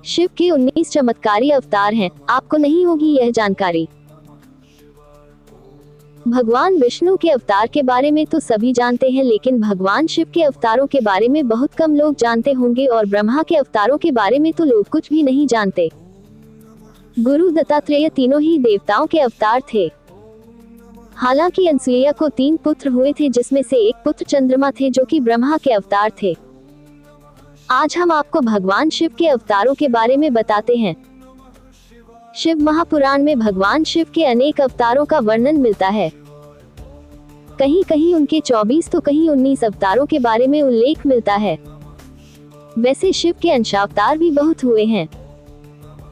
शिव के 19 चमत्कारी अवतार हैं, आपको नहीं होगी यह जानकारी। भगवान विष्णु के अवतार के बारे में तो सभी जानते हैं, लेकिन भगवान शिव के अवतारों के बारे में बहुत कम लोग जानते होंगे और ब्रह्मा के अवतारों के बारे में तो लोग कुछ भी नहीं जानते। गुरु दत्तात्रेय तीनों ही देवताओं के अवतार थे। हालांकि अनसुईया को 3 पुत्र हुए थे, जिसमें से एक पुत्र चंद्रमा थे जो कि ब्रह्मा के अवतार थे। आज हम आपको भगवान शिव के अवतारों के बारे में बताते हैं। शिव महापुराण में भगवान शिव के अनेक अवतारों का वर्णन मिलता है। कहीं कहीं उनके 24 तो कहीं 19 अवतारों के बारे में उल्लेख मिलता है। वैसे शिव के अंशावतार भी बहुत हुए हैं।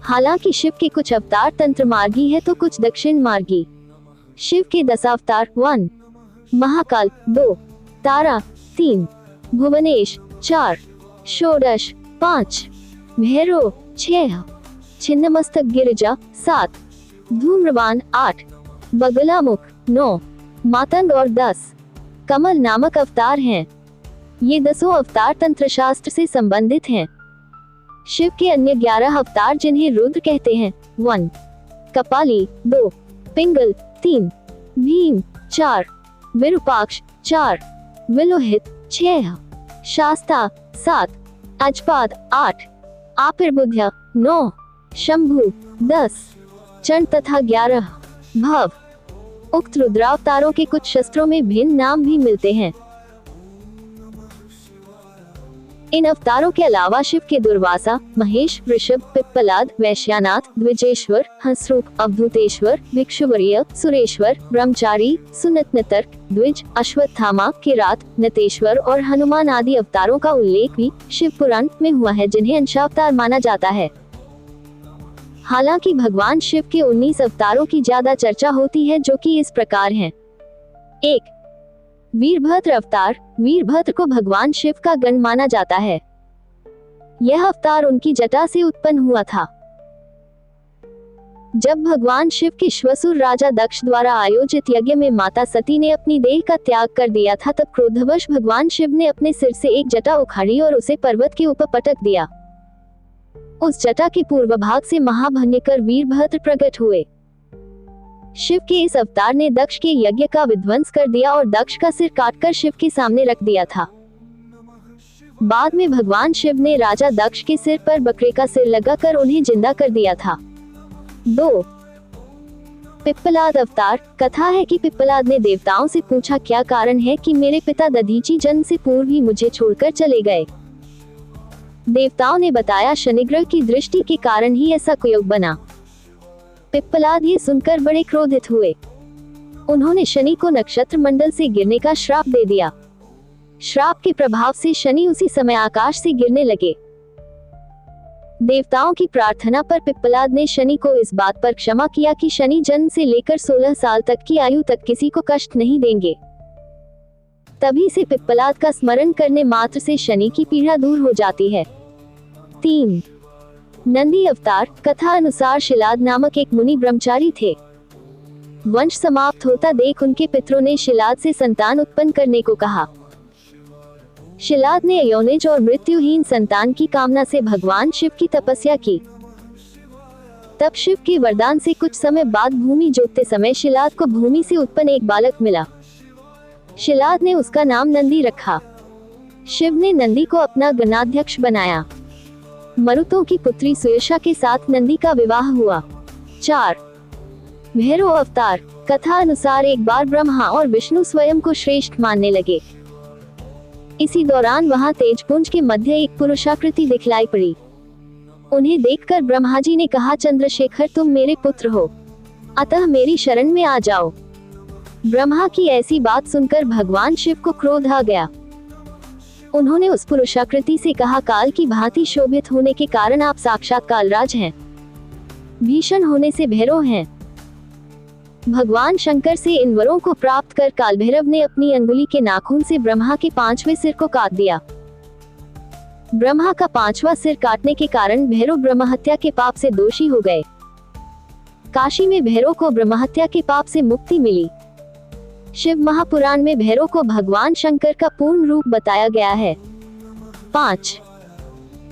हालांकि शिव के कुछ अवतार तंत्र मार्गी है तो कुछ दक्षिण मार्गी। शिव के 10 अवतार 1 महाकाल, 2 तारा, 3 भुवनेश, 4 षोडश, 5 भैरव, 6 छिन्नमस्तक गिरिजा, 7 धूम्रवान, 8 बगलामुख, 9 मातंग और 10 कमल नामक अवतार हैं। ये 10 अवतार तंत्र शास्त्र से संबंधित हैं। शिव के अन्य 11 अवतार जिन्हें रुद्र कहते हैं 1 कपाली, 2 पिंगल, 3 भीम, 4 विरूपाक्ष, 4 विलोहित, 6 शास्ता, 7 अजपाद, 8 आपिर्बुध्य, 9 शंभु, 10 चंड तथा 11 भव। उक्त रुद्रावतारों के कुछ शस्त्रों में भिन्न नाम भी मिलते हैं। इन अवतारों के अलावा शिव के दुर्वासा, महेश, वृषभ, पिप्पलाद, वैश्यानाथ, द्विजेश्वर, हंसरूप, अवधूतेश्वर, भिक्षुवर्य, सुरेश्वर, ब्रह्मचारी, सुनतनतर्क, द्विज, अश्वत्थामा, किरात, नतेश्वर और हनुमान आदि अवतारों का उल्लेख भी शिव पुराण में हुआ है, जिन्हें अंशावतार माना जाता है। हालांकि भगवान शिव के 19 अवतारों की ज्यादा चर्चा होती है, जो कि इस प्रकार हैं। 1 वीरभद्र अवतार। वीरभद्र को भगवान शिव का गण माना जाता है। यह अवतार उनकी जटा से उत्पन्न हुआ था। जब भगवान शिव के श्वसुर राजा दक्ष द्वारा आयोजित यज्ञ में माता सती ने अपनी देह का त्याग कर दिया था, तब क्रोधवश भगवान शिव ने अपने सिर से एक जटा उखाड़ी और उसे पर्वत के ऊपर पटक दिया। उस जटा के पूर्व भाग से महाभयंकर वीरभद्र प्रकट हुए। शिव के इस अवतार ने दक्ष के यज्ञ का विध्वंस कर दिया और दक्ष का सिर काटकर शिव के सामने रख दिया था। बाद में भगवान शिव ने राजा दक्ष के सिर पर बकरे का सिर लगाकर उन्हें जिंदा कर दिया था। 2 पिप्पलाद अवतार। कथा है कि पिप्पलाद ने देवताओं से पूछा, क्या कारण है कि मेरे पिता दधीची जन्म से पूर्व ही मुझे छोड़कर चले गए। देवताओं ने बताया, शनिग्रह की दृष्टि के कारण ही ऐसा कुयोग बना। पिप्पलाद ये सुनकर बड़े क्रोधित हुए। उन्होंने शनि को नक्षत्र मंडल से गिरने का श्राप दे दिया। श्राप के प्रभाव से शनि उसी समय आकाश से गिरने लगे। देवताओं की प्रार्थना पर पिप्पलाद ने शनि को इस बात पर क्षमा किया कि शनि जन्म से लेकर 16 साल तक की आयु तक किसी को कष्ट नहीं देंगे। तभी से पिप्पलाद का स्मरण करने मात्र से शनि की पीड़ा दूर हो जाती है। 3 नंदी अवतार। कथा अनुसार शिलाद नामक एक मुनि ब्रह्मचारी थे। वंश समाप्त होता देख उनके पितरों ने शिलाद से संतान उत्पन्न करने को कहा। शिलाद ने यौनिज और मृत्युहीन संतान की कामना से भगवान शिव की तपस्या की। तब शिव के वरदान से कुछ समय बाद भूमि जोतते समय शिलाद को भूमि से उत्पन्न एक बालक मिला। शिलाद ने उसका नाम नंदी रखा। शिव ने नंदी को अपना गणाध्यक्ष बनाया। मरुतों की पुत्री सुयशा के साथ नंदी का विवाह हुआ। 4 भैरव अवतार। कथा अनुसार एक बार ब्रह्मा और विष्णु स्वयं को श्रेष्ठ मानने लगे। इसी दौरान वहां तेजपुंज के मध्य एक पुरुषाकृति दिखलाई पड़ी। उन्हें देखकर ब्रह्मा जी ने कहा, चंद्रशेखर तुम मेरे पुत्र हो, अतः मेरी शरण में आ जाओ। ब्रह्मा की ऐसी बात सुनकर भगवान शिव को क्रोध आ गया। उन्होंने उस पुरुषाकृति से कहा, काल की भांति शोभित होने के कारण आप साक्षात कालराज हैं, भीषण होने से भैरव हैं। भगवान शंकर से इन वरों को प्राप्त कर काल भैरव ने अपनी अंगुली के नाखून से ब्रह्मा के 5वें सिर को काट दिया। ब्रह्मा का 5वां सिर काटने के कारण भैरव ब्रह्महत्या के पाप से दोषी हो गए। काशी में भैरव को ब्रह्महत्या के पाप से मुक्ति मिली। शिव महापुराण में भैरव को भगवान शंकर का पूर्ण रूप बताया गया है। 5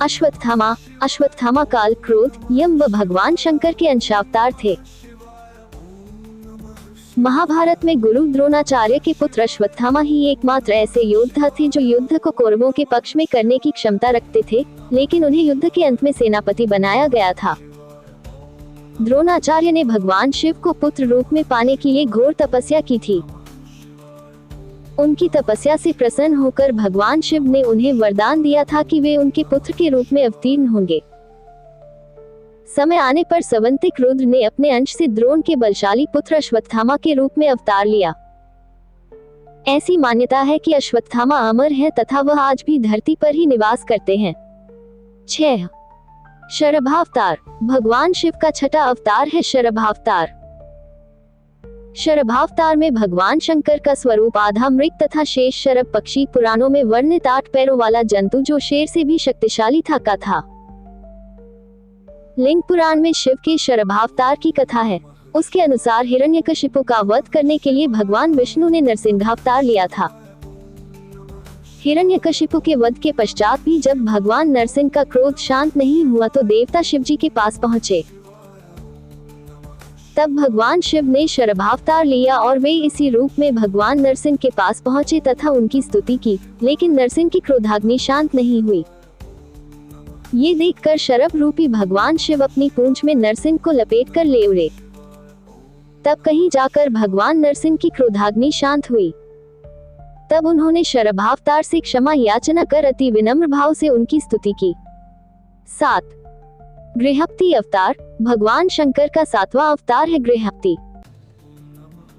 अश्वत्थामा। अश्वत्थामा काल, क्रोध, यम व भगवान शंकर के अंशावतार थे। महाभारत में गुरु द्रोणाचार्य के पुत्र अश्वत्थामा ही एकमात्र ऐसे योद्धा थे जो युद्ध को कौरवों के पक्ष में करने की क्षमता रखते थे, लेकिन उन्हें युद्ध के अंत में सेनापति बनाया गया था। द्रोणाचार्य ने भगवान शिव को पुत्र रूप में पाने के लिए घोर तपस्या की थी। उनकी तपस्या से प्रसन्न होकर भगवान शिव ने उन्हें वरदान दिया था कि वे उनके पुत्र के रूप में अवतीर्ण होंगे। समय आने पर सवंतिक रुद्र ने अपने अंश से द्रोण के बलशाली पुत्र अश्वत्थामा के रूप में अवतार लिया। ऐसी मान्यता है कि अश्वत्थामा अमर है तथा वह आज भी धरती पर ही निवास करते हैं। 6. शरभावतार। भगवान शिव का छठा अवतार है शरभावतार। शरभावतार में भगवान शंकर का स्वरूप आधा मृग तथा शेष शरभ पक्षी, पुराणों में वर्णित 8 पैरों वाला जंतु जो शेर से भी शक्तिशाली था था। लिंग पुराण में शिव के शरभावतार की कथा है। उसके अनुसार हिरण्यकशिपु का वध करने के लिए भगवान विष्णु ने नरसिंहावतार लिया था। हिरण्यकशिपु के वध के पश्चात भी जब भगवान नरसिंह का क्रोध शांत नहीं हुआ तो देवता शिव जी के पास पहुंचे। तब भगवान शिव ने शरभावतार लिया और वे इसी रूप में भगवान नरसिंह के पास पहुंचे तथा उनकी स्तुति की, लेकिन नरसिंह की क्रोधाग्नि शांत नहीं हुई। ये देखकर शरभ रूपी भगवान शिव अपनी पूंछ में नरसिंह को लपेटकर ले उड़े। तब कहीं जाकर भगवान नरसिंह की क्रोधाग्नि शांत हुई। तब उन्होंने शरभावतार से क्षमा याचना कर अति विनम्र भाव से उनकी स्तुति की। 7. गृहपति अवतार। भगवान शंकर का 7वां अवतार है गृहपति।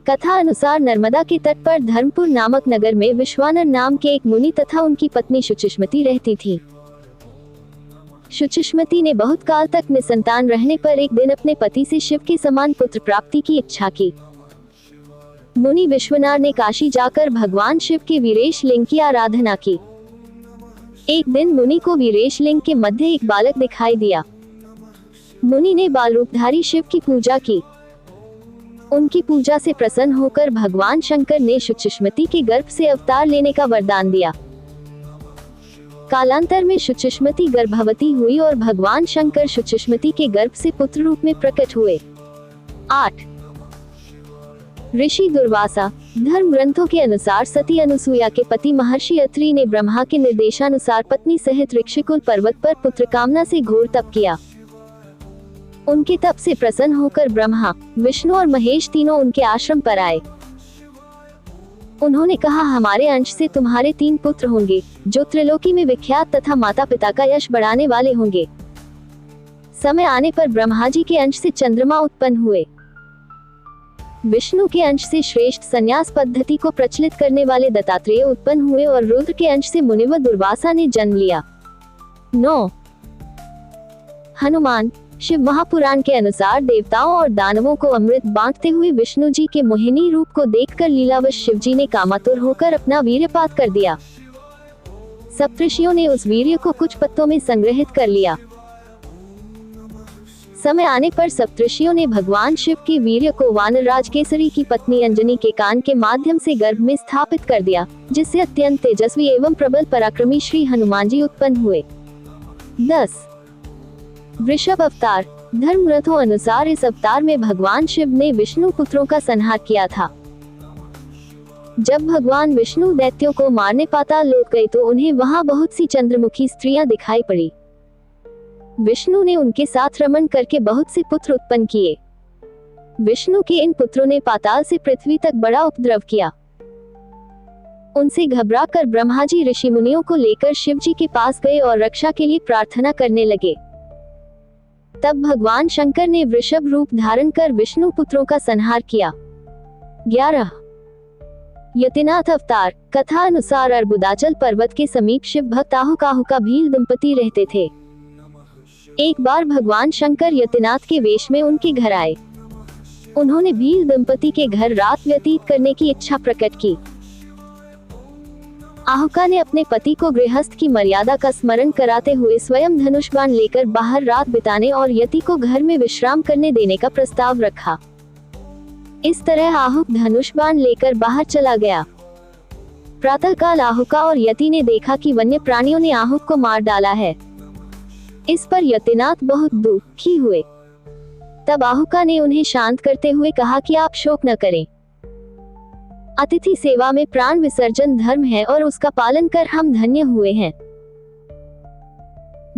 कथा अनुसार नर्मदा के तट पर धर्मपुर नामक नगर में विश्वानर नाम के एक मुनि तथा उनकी पत्नी शुचिष्मति रहती थी। शुचिष्मति ने बहुत काल तक निसंतान रहने पर एक दिन अपने पति से शिव के समान पुत्र प्राप्ति की इच्छा की। मुनि विश्वनार ने काशी जाकर भगवान शिव के वीरेश लिंग की आराधना की। एक दिन मुनि को वीरेश लिंग के मध्य एक बालक दिखाई दिया। मुनि ने बाल रूपधारी शिव की पूजा की। उनकी पूजा से प्रसन्न होकर भगवान शंकर ने शुचिष्मति के गर्भ से अवतार लेने का वरदान दिया। कालांतर में शुचिष्मति गर्भवती हुई और भगवान शंकर शुचिष्मति के गर्भ से पुत्र रूप में प्रकट हुए। 8. ऋषि दुर्वासा। धर्म ग्रंथों के अनुसार सती अनुसुईया के पति महर्षि अत्रि ने ब्रह्मा के निर्देशानुसार पत्नी सहित ऋक्षिकुल पर्वत पर पुत्र कामना से घोर तप किया। उनके तप से प्रसन्न होकर ब्रह्मा, विष्णु और महेश तीनों उनके आश्रम पर आए। उन्होंने कहा, हमारे अंश से तुम्हारे 3 पुत्र होंगे जो त्रिलोकी में विख्यात तथा माता पिता का यश बढ़ाने वाले होंगे। समय आने पर ब्रह्मा जी के अंश से चंद्रमा उत्पन्न हुए। विष्णु के अंश से श्रेष्ठ संन्यास पद्धति को प्रचलित करने वाले दत्तात्रेय उत्पन्न हुए और रुद्र के अंश से मुनिवर दुर्वासा ने जन्म लिया। 9. हनुमान। शिव महापुराण के अनुसार देवताओं और दानवों को अमृत बांटते हुए विष्णु जी के मोहिनी रूप को देखकर लीलावश शिव जी ने कामातुर होकर अपना वीर्यपात कर दिया। सप्तऋषियों ने उस वीर्य को कुछ पत्तों में संग्रहित कर लिया। समय आने पर सप्तऋषियों ने भगवान शिव के वीर्य को वानरराज केसरी की पत्नी अंजनी के कान के माध्यम से गर्भ में स्थापित कर दिया, जिससे अत्यंत तेजस्वी एवं प्रबल पराक्रमी श्री हनुमान जी उत्पन्न हुए। 10. वृषभ अवतार। धर्म ग्रंथों अनुसार इस अवतार में भगवान शिव ने विष्णु पुत्रों का संहार किया था। जब भगवान विष्णु दैत्यों को मारने पाताल लोक गए तो उन्हें वहां बहुत सी चंद्रमुखी स्त्रियां दिखाई पड़ी। विष्णु ने उनके साथ रमण करके बहुत से पुत्र उत्पन्न किए। विष्णु के इन पुत्रों ने पाताल से पृथ्वी तक बड़ा उपद्रव किया। उनसे घबराकर ब्रह्मा जी ऋषि मुनियों को लेकर शिव जी के पास गए और रक्षा के लिए प्रार्थना करने लगे। तब भगवान शंकर ने वृषभ रूप धारण कर विष्णु पुत्रों का संहार किया। 11. यतिनाथ अवतार। कथा अनुसार अर्बुदाचल पर्वत के समीप शिव भक्त आहुकाहु का भील दंपति रहते थे। एक बार भगवान शंकर यतिनाथ के वेश में उनके घर आए। उन्होंने भील दंपति के घर रात व्यतीत करने की इच्छा प्रकट की। आहुका ने अपने पति को गृहस्थ की मर्यादा का स्मरण कराते हुए स्वयं धनुष बाण लेकर बाहर रात बिताने और यति को घर में विश्राम करने देने का प्रस्ताव रखा। इस तरह आहुक धनुष बाण लेकर बाहर चला गया। प्रातःकाल आहुका और यति ने देखा कि वन्य प्राणियों ने आहुक को मार डाला है। इस पर यतिनाथ बहुत दुखी हुए। तब आहुका ने उन्हें शांत करते हुए कहा कि आप शोक न करें। अतिथि सेवा में प्राण विसर्जन धर्म है और उसका पालन कर हम धन्य हुए हैं।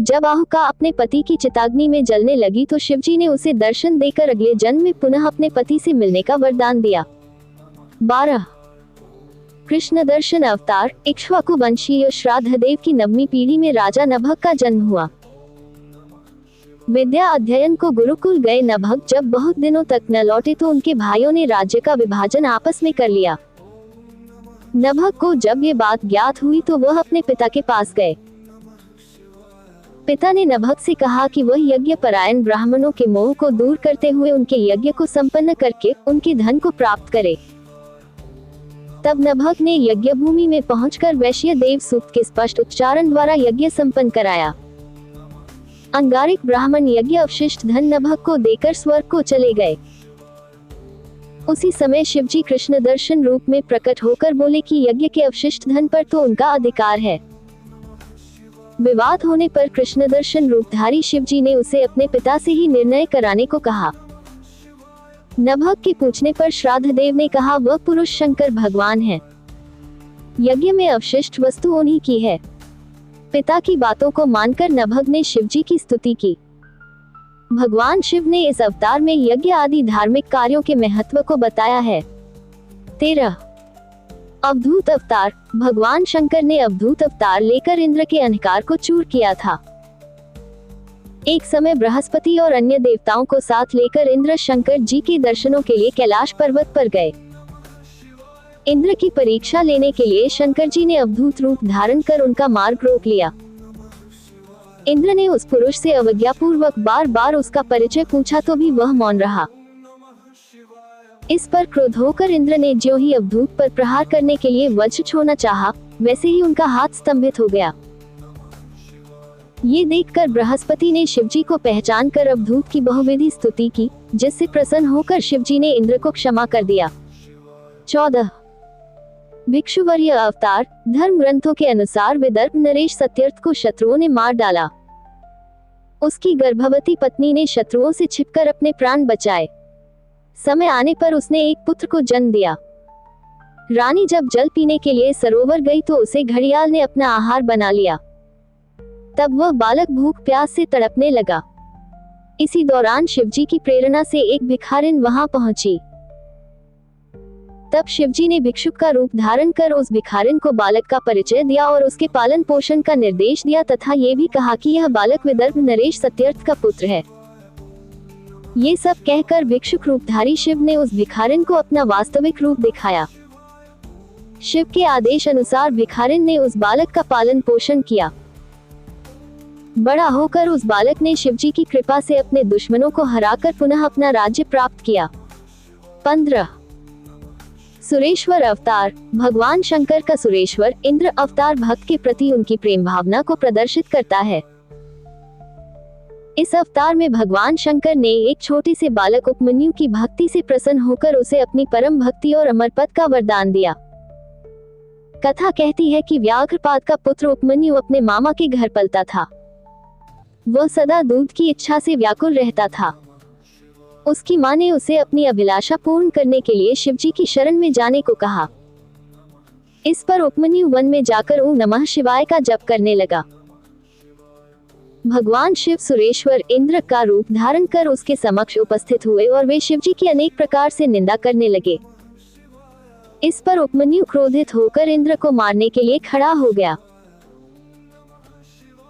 जब आहुका अपने पति की चिताग्नि में जलने लगी तो शिवजी ने उसे दर्शन देकर अगले जन्म में पुनः अपने पति से मिलने का वरदान दिया। 12 कृष्ण दर्शन अवतार। इक्ष्वाकु वंशीय श्राद्धदेव की 9वीं पीढ़ी में राजा नभग का जन्म हुआ। विद्या अध्ययन को गुरुकुल गए नभग जब बहुत दिनों तक न लौटे तो उनके भाइयों ने राज्य का विभाजन आपस में कर लिया। नभग को जब ये बात ज्ञात हुई तो वह अपने पिता के पास गए। पिता ने नभग से कहा कि वह यज्ञ परायण ब्राह्मणों के मोह को दूर करते हुए उनके यज्ञ को संपन्न करके उनके धन को प्राप्त करे। तब नभग ने यज्ञ भूमि में पहुंचकर वैश्य देव सूक्त के स्पष्ट उच्चारण द्वारा यज्ञ संपन्न कराया। अंगारिक ब्राह्मण यज्ञ अवशिष्ट धन नभग को देकर स्वर्ग को चले गए। उसी समय शिवजी कृष्ण दर्शन रूप में प्रकट होकर बोले कि यज्ञ के अवशिष्ट धन पर तो उनका अधिकार है। विवाद होने पर कृष्ण दर्शन रूपधारी शिवजी ने उसे अपने पिता से ही निर्णय कराने को कहा। नभग के पूछने पर श्राद्धदेव ने कहा वह पुरुष शंकर भगवान है। यज्ञ में अवशिष्ट वस्तु उन्हीं की है। पिता की बातों को मानकर नभग ने शिवजी की स्तुति की। भगवान शिव ने इस अवतार में यज्ञ आदि धार्मिक कार्यों के महत्व को बताया है। 13 अवधूत अवतार। भगवान शंकर ने अवधूत अवतार लेकर इंद्र के अहंकार को चूर किया था। एक समय बृहस्पति और अन्य देवताओं को साथ लेकर इंद्र शंकर जी के दर्शनों के लिए कैलाश पर्वत पर गए। इंद्र की परीक्षा लेने के लिए शंकर जी ने अवधूत रूप धारण कर उनका मार्ग रोक लिया। इंद्र ने उस पुरुष से अवज्ञापूर्वक बार बार उसका परिचय पूछा तो भी वह मौन रहा। इस पर क्रोध होकर इंद्र ने ज्यों ही अवधूत पर प्रहार करने के लिए वज्र छोड़ना चाहा, वैसे ही उनका हाथ स्तंभित हो गया। ये देखकर बृहस्पति ने शिवजी को पहचान कर अवधूत की बहुविधि स्तुति की, जिससे प्रसन्न होकर शिवजी ने इंद्र को क्षमा कर दिया। 14 भिक्षुवर्य अवतार। धर्म ग्रंथों के अनुसार विदर्भ नरेश सत्यर्थ को शत्रुओं ने मार डाला। उसकी गर्भवती पत्नी ने शत्रुओं से छिपकर अपने प्राण बचाए। समय आने पर उसने एक पुत्र को जन्म दिया। रानी जब जल पीने के लिए सरोवर गई तो उसे घड़ियाल ने अपना आहार बना लिया। तब वह बालक भूख प्यास से तड़पने लगा। इसी दौरान शिवजी की प्रेरणा से एक भिखारिन वहां पहुंची। तब शिवजी ने भिक्षुक का रूप धारण कर उस भिखारिन को बालक का परिचय दिया और उसके पालन पोषण का निर्देश दिया तथा ये भी कहा कि यह बालक विदर्भ नरेश सत्यर्थ का पुत्र है। ये सब कहकर भिक्षुक रूपधारी शिव ने उस भिखारिन को अपना वास्तविक रूप दिखाया। शिव के आदेश अनुसार भिखारिन ने उस बालक का पालन पोषण किया। बड़ा होकर उस बालक ने शिवजी की कृपा से अपने दुश्मनों को हराकर पुनः अपना राज्य प्राप्त किया। 15 सुरेश्वर अवतार। भगवान शंकर का सुरेश्वर इंद्र अवतार भक्त के प्रति उनकी प्रेम भावना को प्रदर्शित करता है। इस अवतार में भगवान शंकर ने एक छोटे से बालक उपमन्यु की भक्ति से प्रसन्न होकर उसे अपनी परम भक्ति और अमर पद का वरदान दिया। कथा कहती है कि व्याघ्रपाद का पुत्र उपमन्यु अपने मामा के घर पलता था। वह सदा दूध की इच्छा से व्याकुल रहता था। उसकी मां ने उसे अपनी अभिलाषा पूर्ण करने के लिए शिवजी की शरण में जाने को कहा। इस पर उपमन्यु वन में जाकर ओम नमः शिवाय का जप करने लगा। भगवान शिव सुरेश्वर इंद्र का रूप धारण कर उसके समक्ष उपस्थित हुए और वे शिवजी की अनेक प्रकार से निंदा करने लगे। इस पर उपमन्यु क्रोधित होकर इंद्र को मारने के लिए खड़ा हो गया।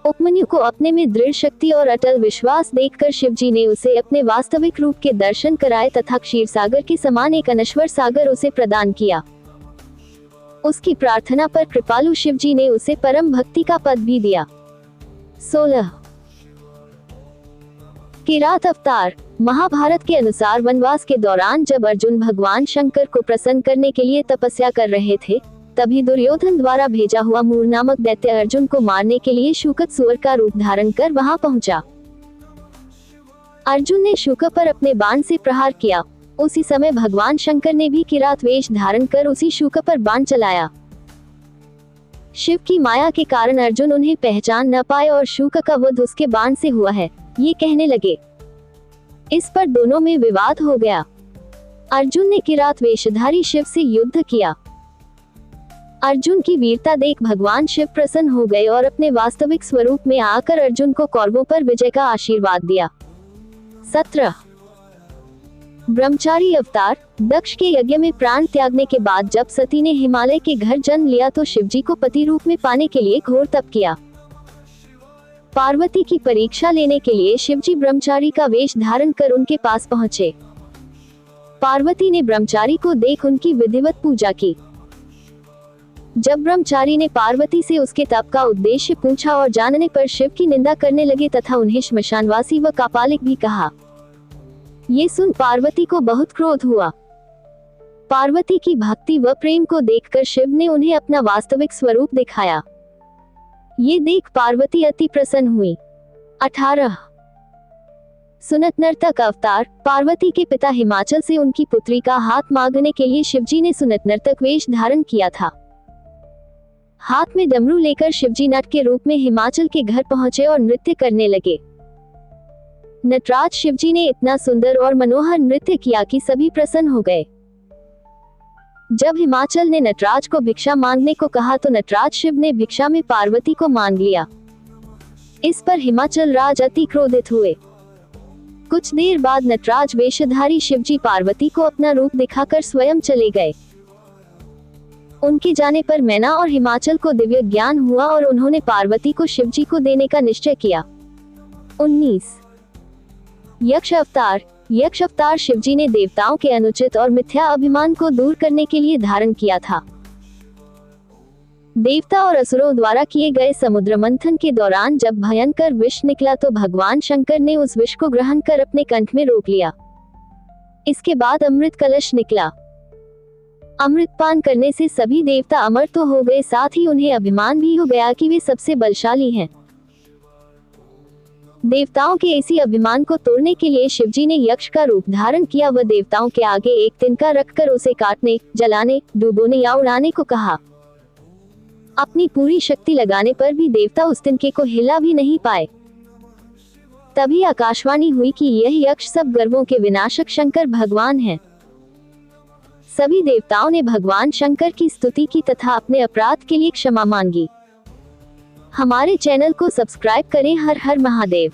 उपमन्यु को अपने में दृढ़ शक्ति और अटल विश्वास देखकर शिवजी ने उसे अपने वास्तविक रूप के दर्शन कराए तथा क्षीरसागर के समान एक अनश्वर सागर उसे प्रदान किया। उसकी प्रार्थना पर कृपालु शिवजी ने उसे परम भक्ति का पद भी दिया। 16 किरात अवतार। महाभारत के अनुसार वनवास के दौरान जब अर्जुन भगवान शंकर को प्रसन्न करने के लिए तपस्या कर रहे थे, तभी दुर्योधन द्वारा भेजा हुआ मूर नामक दैत्य अर्जुन को मारने के लिए शूकत सुअर का रूप धारण कर वहां पहुंचा। अर्जुन ने शूक पर अपने बाण से प्रहार किया। उसी समय भगवान शंकर ने भी किरात वेश धारण कर उसी शूक पर बाण चलाया। शिव की माया के कारण अर्जुन उन्हें पहचान न पाए और शूक का वध उसके बाण से हुआ है, ये कहने लगे। इस पर दोनों में विवाद हो गया। अर्जुन ने किरात वेशधारी शिव से युद्ध किया। अर्जुन की वीरता देख भगवान शिव प्रसन्न हो गए और अपने वास्तविक स्वरूप में आकर अर्जुन को कौरवों पर विजय का आशीर्वाद दिया। 17 ब्रह्मचारी अवतार। दक्ष के यज्ञ में प्राण त्यागने के बाद जब सती ने हिमालय के घर जन्म लिया तो शिवजी को पति रूप में पाने के लिए घोर तप किया। पार्वती की परीक्षा लेने के लिए शिवजी ब्रह्मचारी का वेश धारण कर उनके पास पहुंचे। पार्वती ने ब्रह्मचारी को देख उनकी विधिवत पूजा की। जब ब्रह्मचारी ने पार्वती से उसके तप का उद्देश्य पूछा और जानने पर शिव की निंदा करने लगे तथा उन्हें श्मशानवासी व कापालिक भी कहा। ये सुन पार्वती को बहुत क्रोध हुआ। पार्वती की भक्ति व प्रेम को देखकर शिव ने उन्हें अपना वास्तविक स्वरूप दिखाया। ये देख पार्वती अति प्रसन्न हुई। 18 सुनत नर्तक अवतार। पार्वती के पिता हिमाचल से उनकी पुत्री का हाथ मांगने के लिए शिवजी ने सुनत नर्तक वेश धारण किया था। हाथ में डमरू लेकर शिवजी नट के रूप में हिमाचल के घर पहुंचे और नृत्य करने लगे। नटराज शिवजी ने इतना सुंदर और मनोहर नृत्य किया कि सभी प्रसन्न हो गए। जब हिमाचल ने नटराज को भिक्षा मांगने को कहा तो नटराज शिव ने भिक्षा में पार्वती को मांग लिया। इस पर हिमाचल राज अति क्रोधित हुए। कुछ देर बाद नटराज वेशधारी शिवजी पार्वती को अपना रूप दिखाकर स्वयं चले गए। उनके जाने पर मैना और हिमाचल को दिव्य ज्ञान हुआ और उन्होंने पार्वती को शिवजी को देने का निश्चय किया। 19 यक्ष अवतार। यक्ष अवतार शिवजी ने देवताओं के अनुचित और मिथ्या अभिमान को दूर करने के लिए धारण किया था। देवता और असुरों द्वारा किए गए समुद्र मंथन के दौरान जब भयंकर विष निकला तो भगवान शंकर ने उस विष को ग्रहण कर अपने कंठ में रोक लिया। इसके बाद अमृत कलश निकला। अमृत पान करने से सभी देवता अमर तो हो गए, साथ ही उन्हें अभिमान भी हो गया कि वे सबसे बलशाली हैं। देवताओं के इसी अभिमान को तोड़ने के लिए शिवजी ने यक्ष का रूप धारण किया व देवताओं के आगे एक तिनका रखकर उसे काटने, जलाने, डुबोने या उड़ाने को कहा। अपनी पूरी शक्ति लगाने पर भी देवता उस तिनके को हिला भी नहीं पाए। तभी आकाशवाणी हुई कि यह यक्ष सब गर्वों के विनाशक शंकर भगवान हैं। सभी देवताओं ने भगवान शंकर की स्तुति की तथा अपने अपराध के लिए क्षमा मांगी। हमारे चैनल को सब्सक्राइब करें। हर हर महादेव।